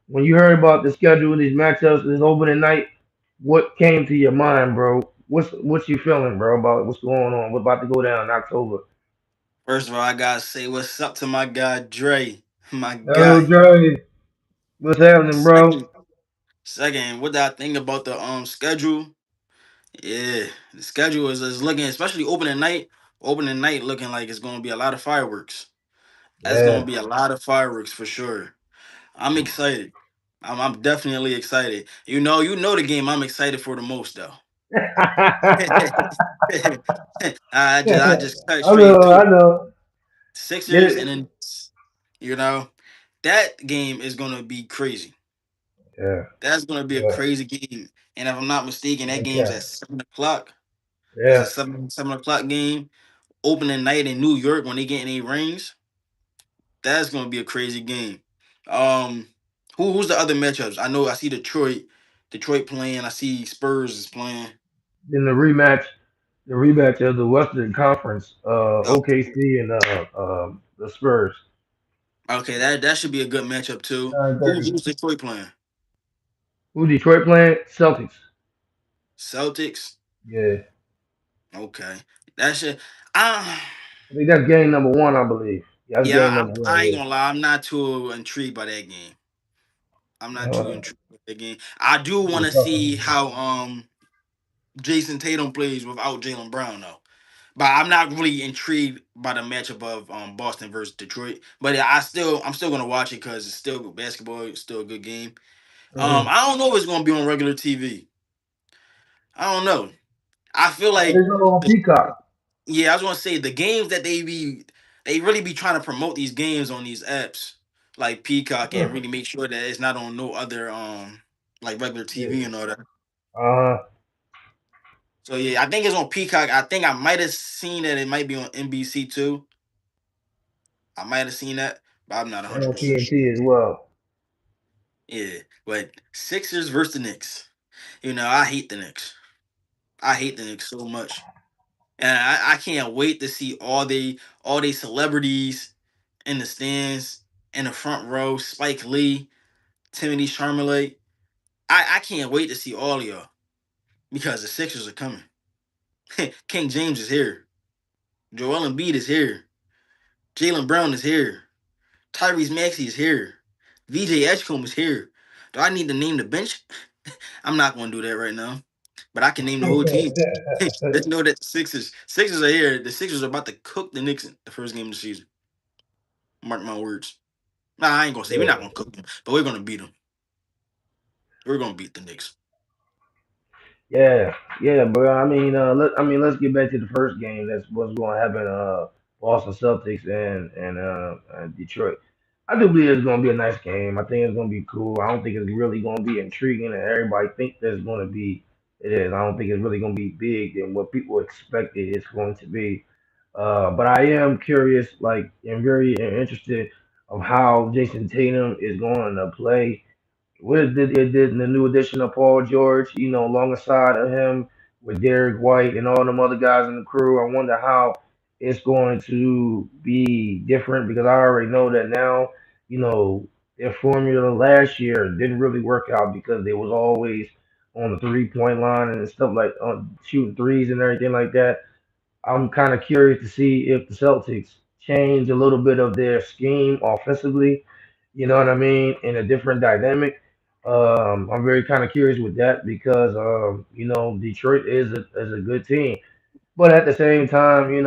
When you heard about the schedule of these matchups, this opening night, what came to your mind, bro? What's you feeling, bro, about what's going on? What's about to go down in October? First of all, I gotta say what's up to my guy Dre, my Hello, guy. Joey. What's happening, bro? Second, second, what did I think about the schedule? Yeah, the schedule is looking, especially opening night. Opening night looking like it's gonna be a lot of fireworks. That's gonna Yeah. be a lot of fireworks for sure. I'm excited. I'm definitely excited. You know the game I'm excited for the most though. I just cut I straight know, to I it. know. Sixers Yeah, and then you know that game is gonna be crazy. yeah, That's gonna be a yeah. crazy game. And if I'm not mistaken, that game's Okay. at 7 o'clock. It's a Yeah. seven o'clock game. Opening night in New York when they get any rings. That's gonna be a crazy game. Um, who's the other matchups? I know I see Detroit playing. I see Spurs is playing. Then the rematch of the Western Conference, Oh, OKC and the Spurs. okay, that should be a good matchup too. Who 9:30. who's Detroit playing? Who Detroit playing? Celtics. Celtics. Yeah. Okay, that should. I I think that's game number one, I believe. Yeah, that's yeah, game number one, I ain't yeah. gonna lie. I'm not too intrigued by that game. I'm not too Uh, intrigued by that game. I do it's want a to tough see one. how Jason Tatum plays without Jalen Brown though. But I'm not really intrigued by the matchup of Boston versus Detroit. But I'm still gonna watch it because it's still basketball. It's still a good game. Mm-hmm. I don't know if it's gonna be on regular TV. I don't know. I feel It like is on the Peacock. yeah, I was gonna say the games that they really be trying to promote these games on these apps like Peacock and Mm. really make sure that it's not on no other like regular TV Yeah. and all that. Uh, So yeah, I think it's on Peacock. I think I might have seen that it might be on NBC too. I might have seen that, but I'm not and 100 on percent sure. TNT as well. Yeah, but Sixers versus the Knicks. I hate the Knicks. I hate the Knicks so much, and I can't wait to see all they celebrities in the stands in the front row. Spike Lee, Timothy Chalamet. I can't wait to see all of y'all because the Sixers are coming. King James is here. Joel Embiid is here. Jalen Brown is here. Tyrese Maxey is here. VJ Edgecombe is here. Do I need to name the bench? I'm not going to do that right now, but I can name the whole team. Let's know that the Sixers are here. The Sixers are about to cook the Knicks in the first game of the season. Mark my words. Nah, I ain't gonna say we're not Yeah. gonna cook them, but we're gonna beat them. We're gonna beat the Knicks. Yeah, yeah, bro. Let's get back to the first game. That's what's going to happen. Boston Celtics and Detroit. I do believe it's going to be a nice game. I think it's going to be cool. I don't think it's really going to be intriguing, and everybody think that it's going to be. It is. I don't think it's really going to be big than what people expected it's going to be. But I am curious, like, and very interested of how Jason Tatum is going to play with the new addition of Paul George, alongside of him with Derek White and all them other guys in the crew. I wonder how it's going to be different because I already know that now, their formula last year didn't really work out because they was always on the 3 point line and stuff like shooting threes and everything like that. I'm kind of curious to see if the Celtics change a little bit of their scheme offensively. You know what I mean? In a different dynamic. I'm very kind of curious with that because Detroit is a good team, but at the same time, even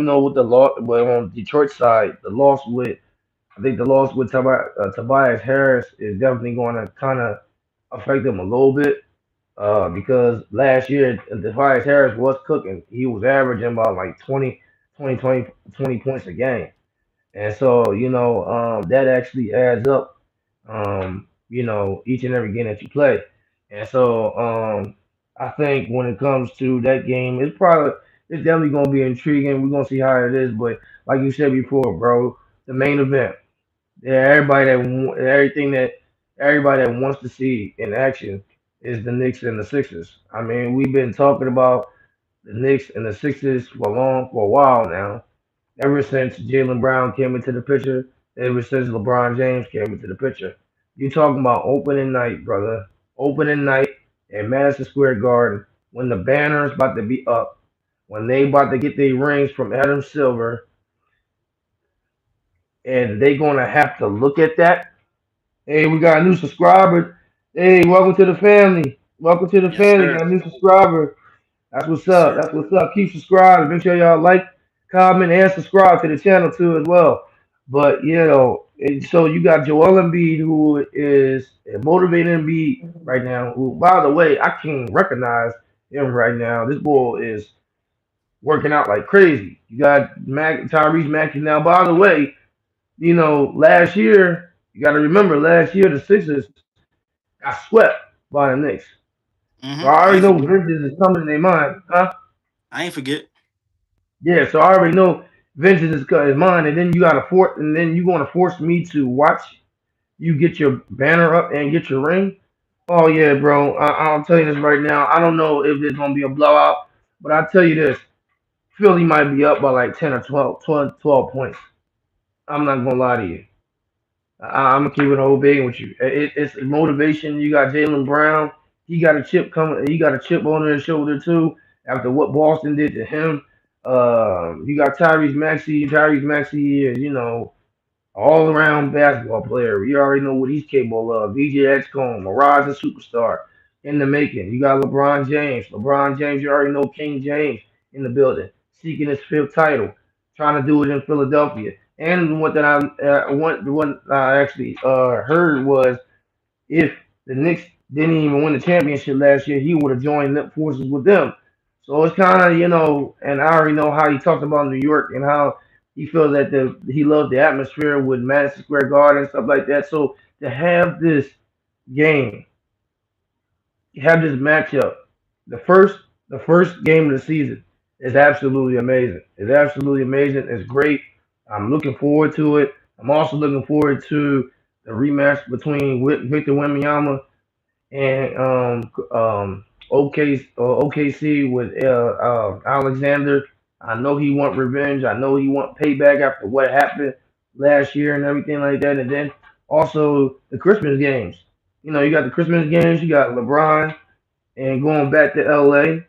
though with the loss, but on Detroit side, I think the loss with Tobias Harris is definitely going to kind of affect them a little bit because last year Tobias Harris was cooking. He was averaging about like 20 points a game. And so, that actually adds up, each and every game that you play. And so, I think when it comes to that game, it's definitely going to be intriguing. We're going to see how it is. But like you said before, bro, the main event, yeah, everybody that wants to see in action is the Knicks and the Sixers. I mean, we've been talking about the Knicks and the Sixers for a while now. Ever since Jalen Brown came into the picture, ever since LeBron James came into the picture. You talking about opening night, brother? Opening night at Madison Square Garden when the banner is about to be up, when they about to get their rings from Adam Silver, and they gonna have to look at that. Hey, we got a new subscriber. Hey, welcome to the family. Welcome to the Yes, family. sir. Got a new subscriber. That's what's Yes, up. sir. That's what's up. Keep subscribing. Make sure y'all like, comment, and subscribe to the channel too as well. But so you got Joel Embiid, who is a motivated Embiid right now. Who, by the way, I can't recognize him right now. This boy is working out like crazy. You got Tyrese Maxey now. By the way, last year you got to remember last year the Sixers got swept by the Knicks. So I already I know ain't forget. vengeance is coming in their mind, huh? I ain't forget. Yeah, so I already know vengeance is mine, and then you gotta force, and then you want to force me to watch you get your banner up and get your ring. Oh yeah, bro. I'll tell you this right now. I don't know if it's gonna be a blowout, but I'll tell you this: Philly might be up by like 10 or 12 points. I'm not gonna lie to you. I'm gonna keep it a whole big with you. It's motivation. You got Jalen Brown. He got a chip coming. He got a chip on his shoulder too. After what Boston did to him, you got Tyrese Maxey. Tyrese Maxey is all around basketball player. You already know what he's capable of. VJ Excombe, a rising superstar in the making. You got LeBron James. LeBron James, you already know King James in the building, seeking his fifth title, trying to do it in Philadelphia. And what I actually heard was if the Knicks didn't even win the championship last year, he would have joined up forces with them. So it's kind of and I already know how he talked about New York and how he feels that he loved the atmosphere with Madison Square Garden and stuff like that. So to have this game, have this matchup, the first the first game of the season is absolutely amazing. It's absolutely amazing. It's great. I'm looking forward to it. I'm also looking forward to the rematch between Victor Wembanyama and OKC with Alexander. I know he want revenge. I know he want payback after what happened last year and everything like that. And then also the Christmas games. You got the Christmas games. You got LeBron and going back to LA.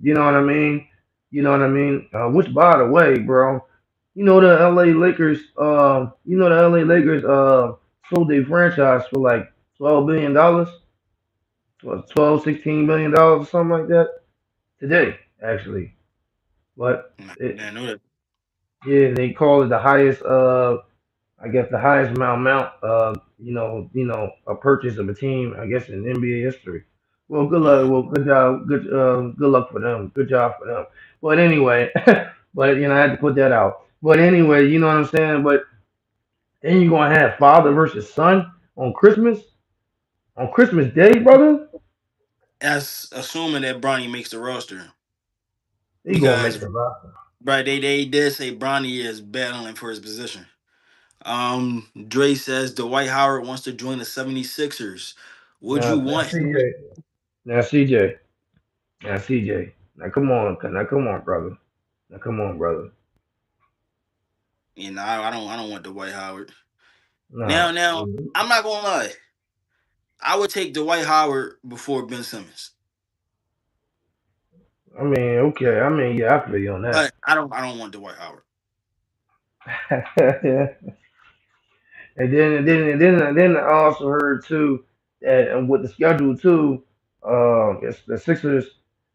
You know what I mean? You know what I mean? Which, by the way, bro, the LA Lakers. The LA Lakers sold their franchise for like $12 billion, 16 billion dollars or something like that today, actually. But I know that. yeah, they call it the highest. I guess the highest amount. A purchase of a team. I guess in NBA history. Well, good luck. Mm. Well, good job. Good luck for them. Good job for them. But anyway, but I had to put that out. But anyway, you know what I'm saying. But then you're gonna have father versus son on Christmas Day, brother. That's assuming that Bronny makes the roster He gonna make because the roster. right they did say Bronny is battling for his position. Dre says Dwight Howard wants to join the 76ers. Would you Now want him? CJ. Now CJ. Now CJ. Now come on, brother. Now come on, brother. I don't want Dwight Howard. Now, Nah. now, I'm not gonna lie. I would take Dwight Howard before Ben Simmons, I mean, okay. I mean, yeah, I feel you on that. but I don't want Dwight Howard. And then I also heard too that with the schedule too, it's the Sixers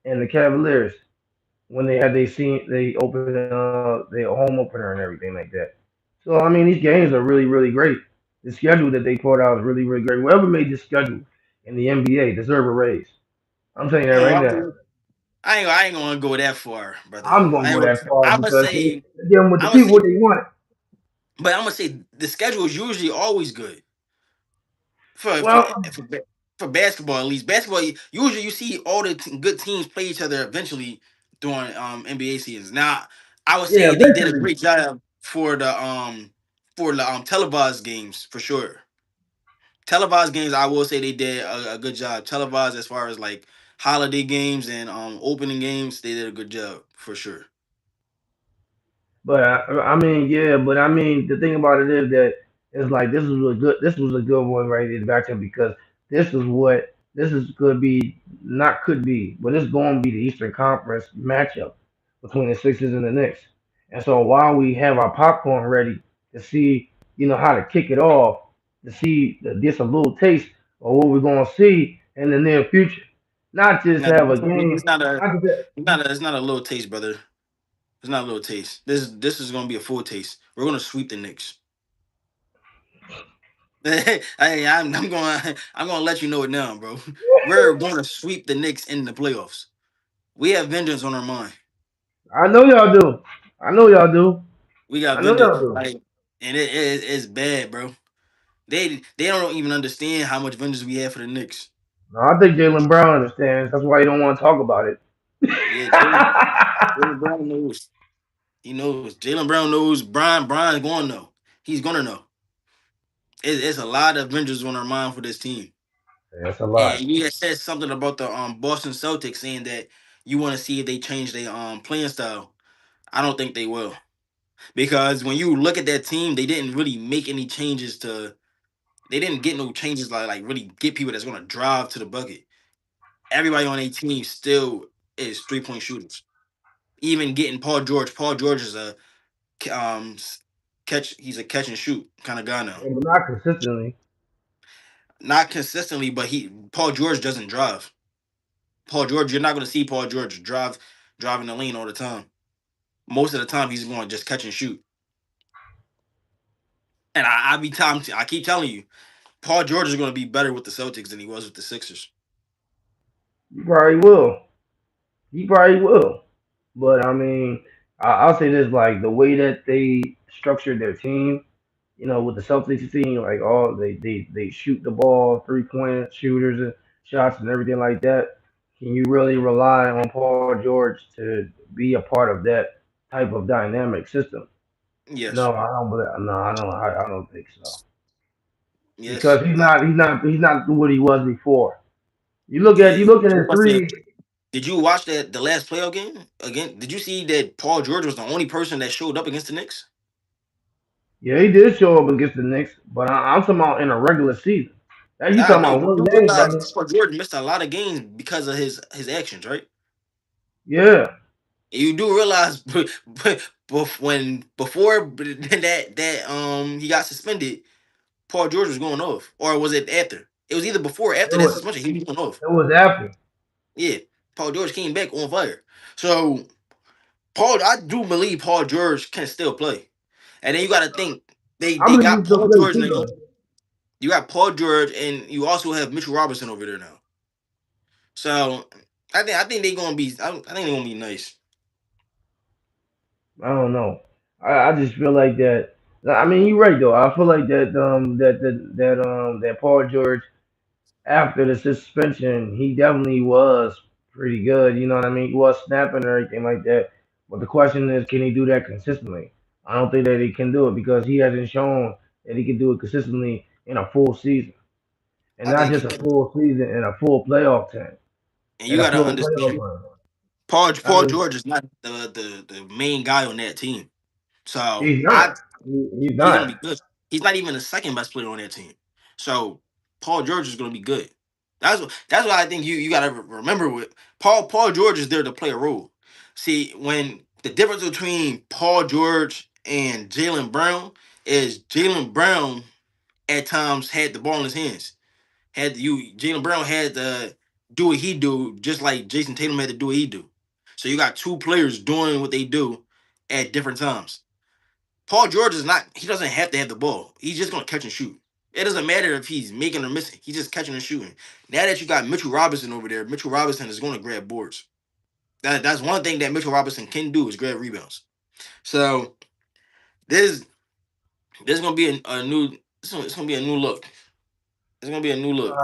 and the Cavaliers when they open their home opener and everything like that. So I mean, these games are really really great. The schedule that they put out is really really great. Whoever made this schedule in the NBA deserve a raise. I'm telling you that I ain't, right gonna- now. I ain't gonna go that far, brother. I'm gonna go that far I'm gonna because they say, they give them with the I'm gonna people say, what they want. but I'm gonna say the schedule is usually always good for for Well, for, ba- for basketball at least. Basketball usually you see all the good teams play each other eventually during NBA seasons. Now I would yeah, say they did a eventually. great job for the televised games for sure. Televised games, I will say they did a good job. Televised as far as like holiday games and opening games, they did a good job for sure. But I mean, yeah, but I mean, the thing about it is that It's like this was a good one right here to back him because this is could be not could be, but it's going to be the Eastern Conference matchup between the Sixers and the Knicks. And so while we have our popcorn ready to see, how to kick it off, to see get some little taste of what we're going to see in the near future, not just Now, have a it's game, not a, not just it's not a little taste, brother. It's not a little taste. This is gonna be a full taste. We're gonna sweep the Knicks. I'm gonna let you know it now, bro. We're gonna sweep the Knicks in the playoffs. We have vengeance on our mind. I know y'all do. I know y'all do. We got I know y'all vengeance, do. like, and it's bad, bro. They don't even understand how much vengeance we have for the Knicks. No, I think Jalen Brown understands. That's why he don't want to talk about it. Yeah, Jalen Brown knows. He knows. Jalen Brown knows. Brian's going to know. He's gonna know. It's a lot of vengeance on our mind for this team. That's a And lot. you had said something about the Boston Celtics saying that you want to see if they change their playing style. I don't think they will. Because when you look at that team, they didn't really make any changes to they didn't get no changes like really get people that's gonna drive to the bucket. Everybody on a team still is 3-point shooters. Even getting Paul George. Paul George is a um catch he's a catch and shoot kind of guy now. Yeah, but not consistently. Not consistently, but he Paul George doesn't drive. Paul George, you're not gonna see Paul George driving the lane all the time. Most of the time he's going to just catch and shoot. And I keep telling you, Paul George is going to be better with the Celtics than he was with the Sixers. You probably will. You probably will. But I mean, I'll say this: like the way that they structured their team, with the Celtics team, like all they shoot the ball, 3-point shooters and shots and everything like that. Can you really rely on Paul George to be a part of that type of dynamic system? Yes, No, I don't. No, I don't think so. yes. Because he's not what he was before. You Yeah. look at his three. Did you watch that the last playoff game again? Did you see that Paul George was the only person that showed up against the Knicks? Yeah, he did show up against the Knicks, but I'm talking about in a regular season. Now you I talking know. about You one do game, realize brother? Paul George missed a lot of games because of his actions, right? Yeah, You do realize, when before that he got suspended, Paul George was going off, or was it after? It was either before or it after that was suspension. He was going off. it was after. Yeah, Paul George came back on fire. So I do believe Paul George can still play. And then you got to think I they believe he got still Paul plays George too, now. though. You got Paul George, and you also have Mitchell Robinson over there now. So I think they're gonna be. I think they're gonna be nice. I don't know. I just feel like that. I mean, you're right though. I feel like that Paul George after the suspension, he definitely was pretty good. You know what I mean? He was snapping and everything like that. But the question is, can he do that consistently? I don't think that he can do it because he hasn't shown that he can do it consistently in a full season, and I not think just he a can, full season in a full playoff team, and you in a got to full playoff understand run. I Paul mean, George is not the main guy on that team. So he's not. He's he's gonna not. be good. He's not even the second best player on that team. So Paul George is gonna be good. That's what I think you gotta remember with Paul George is there to play a role. See, when the difference between Paul George and Jalen Brown is Jalen Brown at times had the ball in his hands. Had you Jalen Brown had to do what he do, just like Jason Tatum had to do what he do. So you got two players doing what they do at different times. Paul George is not. He doesn't have to have the ball. He's just gonna catch and shoot. It doesn't matter if he's making or missing. He's just catching and shooting. Now that you got Mitchell Robinson over there, Mitchell Robinson is going to grab boards. That's one thing that Mitchell Robinson can do is grab rebounds. So this there's gonna be a new. It's gonna be a new look. It's gonna be a new look.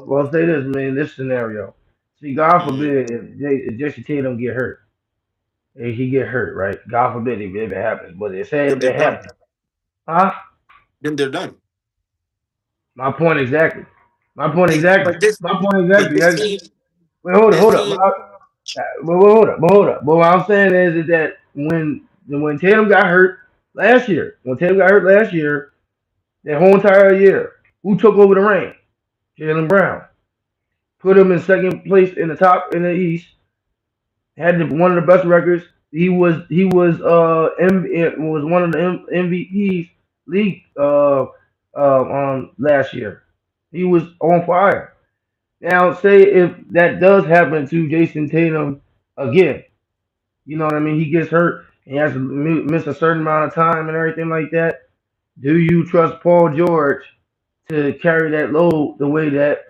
Well, say this, man. This scenario. See, God Mhm. forbid if Jesse Tatum get hurt, if he get hurt, right? God forbid if it happens, but it say Then if they're it done. happens, huh? Then they're done. My point exactly. My point exactly. But this My point but exactly. this team Wait, hold up, this hold up. team Hold up. But what I'm saying is that when Tatum got hurt last year, when Tatum got hurt last year, That whole entire year. Who took over the reign? Jalen Brown. Put him in second place in the top in the East. Had one of the best records. He was one of the MVPs league on last year. He was on fire. Now, say if that does happen to Jason Tatum again, you know what I mean? He gets hurt. He has to miss a certain amount of time and everything like that. Do you trust Paul George to carry that load the way that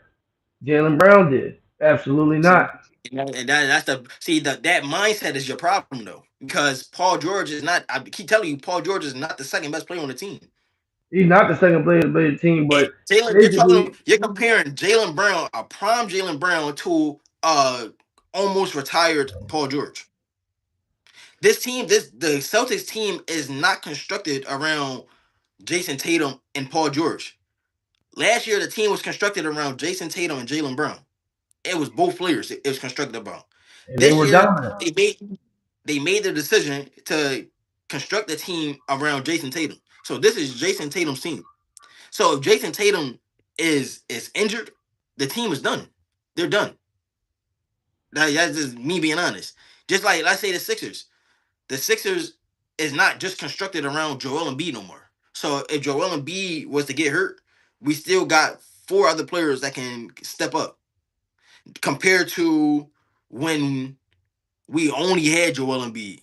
Jalen Brown did? Absolutely See, not. that's the see that mindset is your problem though, because Paul George is not. I keep telling you, Paul George is not the second best player on the team. He's not the second player to play the team, And but Jalen, basically, you're comparing Jalen Brown, a prime Jalen Brown, to almost retired Paul George. The Celtics team is not constructed around Jason Tatum and Paul George. Last year, the team was constructed around Jason Tatum and Jalen Brown. It was both players. It was constructed about. and they This were year, dominant. they made the decision to construct the team around Jason Tatum. So this is Jason Tatum's team. So if Jason Tatum is injured, the team is done. They're done. That's just me being honest. Just like let's say the Sixers. The Sixers is not just constructed around Joel Embiid no more. So if Joel Embiid was to get hurt, we still got four other players that can step up compared to when we only had Joel Embiid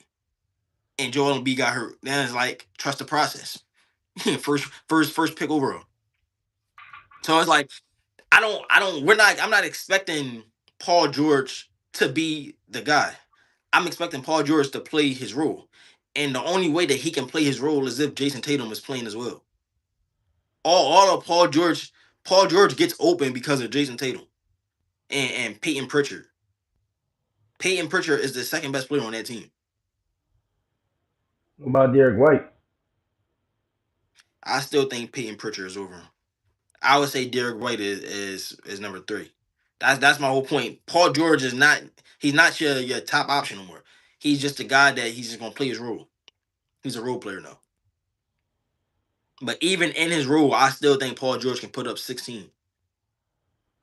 and Joel Embiid got hurt. Then it's like trust the process. First pick overall. So it's like I'm not expecting Paul George to be the guy. I'm expecting Paul George to play his role. And the only way that he can play his role is if Jason Tatum is playing as well. All of Paul George gets open because of Jason Tatum and Peyton Pritchard. Peyton Pritchard is the second best player on that team. What about Derek White? I still think Peyton Pritchard is over him. I would say Derek White is number three. That's my whole point. Paul George is not he's not your top option no more. He's just a guy that he's just gonna play his role. He's a role player now. But even in his role, I still think Paul George can put up 16.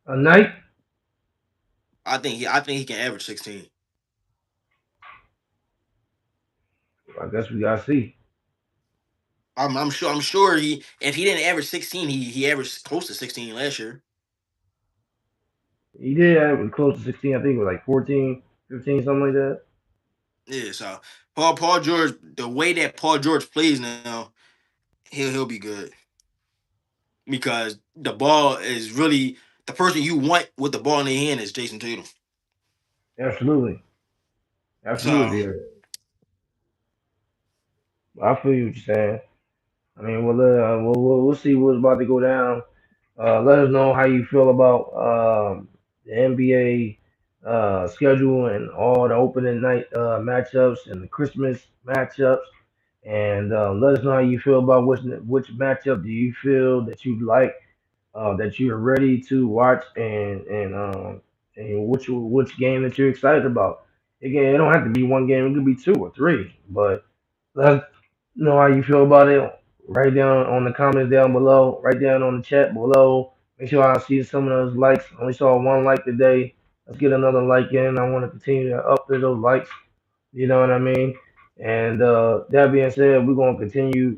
A night? I think he can average 16. I guess we gotta see. I'm sure he if he didn't average 16, he averaged close to 16 last year. He did have close to 16. I think it was like 14, 15, something like that. Yeah, so Paul George, the way that Paul George plays now, he'll be good because the ball is really the person you want with the ball in their hand is Jason Tatum. Absolutely. So Absolutely. Yeah. I feel you what you're saying. I mean, we'll see what's about to go down. Let us know how you feel about the NBA schedule and all the opening night matchups and the Christmas matchups. And let us know how you feel about which matchup do you feel that you like, that you're ready to watch, and which game that you're excited about. Again, it don't have to be one game; it could be two or three. But let us know how you feel about it. Write down on the comments down below. Write down on the chat below. Make sure I see some of those likes. I only saw one like today. Let's get another like in. I want to continue to up those likes. You know what I mean? And that being said, we're gonna continue